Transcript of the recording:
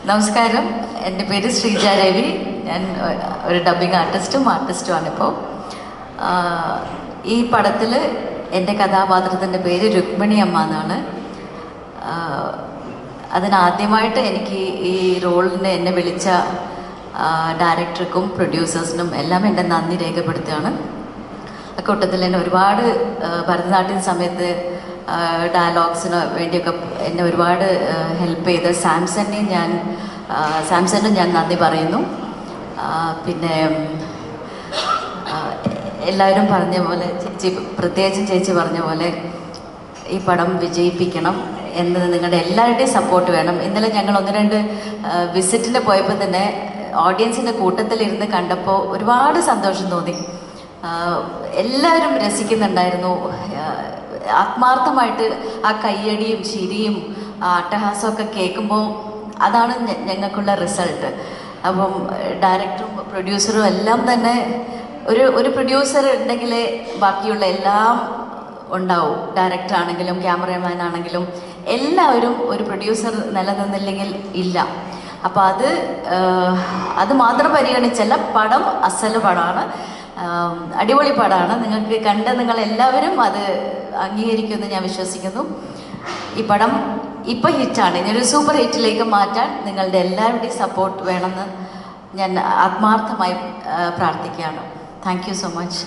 നമസ്കാരം, എൻ്റെ പേര് ശ്രീജ രവി. ഞാൻ ഒരു ഡബ്ബിംഗ് ആർട്ടിസ്റ്റുമാണിപ്പോൾ. ഈ പടത്തിൽ എൻ്റെ കഥാപാത്രത്തിൻ്റെ പേര് രുക്മിണി അമ്മ എന്നാണ്. അതിനാദ്യമായിട്ട് എനിക്ക് ഈ റോളിന് എന്നെ വിളിച്ച ഡയറക്ടർക്കും പ്രൊഡ്യൂസേഴ്സിനും എല്ലാം എൻ്റെ നന്ദി രേഖപ്പെടുത്തുകയാണ്. അക്കൂട്ടത്തിൽ എന്നെ ഒരുപാട് ഭരതനാട്യം സമയത്ത് ഡയലോഗ്സിന് വേണ്ടിയൊക്കെ എന്നെ ഒരുപാട് ഹെൽപ്പ് ചെയ്ത സാംസണിനും ഞാൻ നന്ദി പറയുന്നു. പിന്നെ എല്ലാവരും പറഞ്ഞ പോലെ പ്രത്യേകിച്ചും ചേച്ചി പറഞ്ഞ പോലെ ഈ പടം വിജയിപ്പിക്കണം എന്നത് നിങ്ങളുടെ എല്ലാവരുടെയും സപ്പോർട്ട് വേണം. ഇന്നലെ ഞങ്ങൾ 1-2 വിസിറ്റിന് പോയപ്പോൾ തന്നെ ഓഡിയൻസിൻ്റെ കൂട്ടത്തിലിരുന്ന് കണ്ടപ്പോൾ ഒരുപാട് സന്തോഷം തോന്നി. എല്ലാവരും രസിക്കുന്നുണ്ടായിരുന്നു. ആത്മാർത്ഥമായിട്ട് ആ കയ്യടിയും ചിരിയും അട്ടഹാസമൊക്കെ കേൾക്കുമ്പോൾ അതാണ് ഞങ്ങൾക്കുള്ള റിസൾട്ട്. അപ്പം ഡയറക്ടറും പ്രൊഡ്യൂസറും എല്ലാം തന്നെ ഒരു പ്രൊഡ്യൂസർ ഉണ്ടെങ്കിൽ ബാക്കിയുള്ള എല്ലാം ഉണ്ടാവും. ഡയറക്ടർ ആണെങ്കിലും ക്യാമറമാൻ ആണെങ്കിലും എല്ലാവരും ഒരു പ്രൊഡ്യൂസർ നിലനിന്നില്ലെങ്കിൽ ഇല്ല. അപ്പോൾ അത് മാത്രം പരിഗണിച്ചല്ല, പടം അസല് പടമാണ്, അടിപൊളി പടമാണ്. നിങ്ങൾക്ക് കണ്ട് നിങ്ങളെല്ലാവരും അത് അംഗീകരിക്കുമെന്ന് ഞാൻ വിശ്വസിക്കുന്നു. ഈ പടം ഇപ്പോൾ ഹിറ്റാണ്. ഇനിയൊരു സൂപ്പർ ഹിറ്റിലേക്ക് മാറ്റാൻ നിങ്ങളുടെ എല്ലാവരുടെയും സപ്പോർട്ട് വേണമെന്ന് ഞാൻ ആത്മാർത്ഥമായി പ്രാർത്ഥിക്കുകയാണ്. Thank you so much.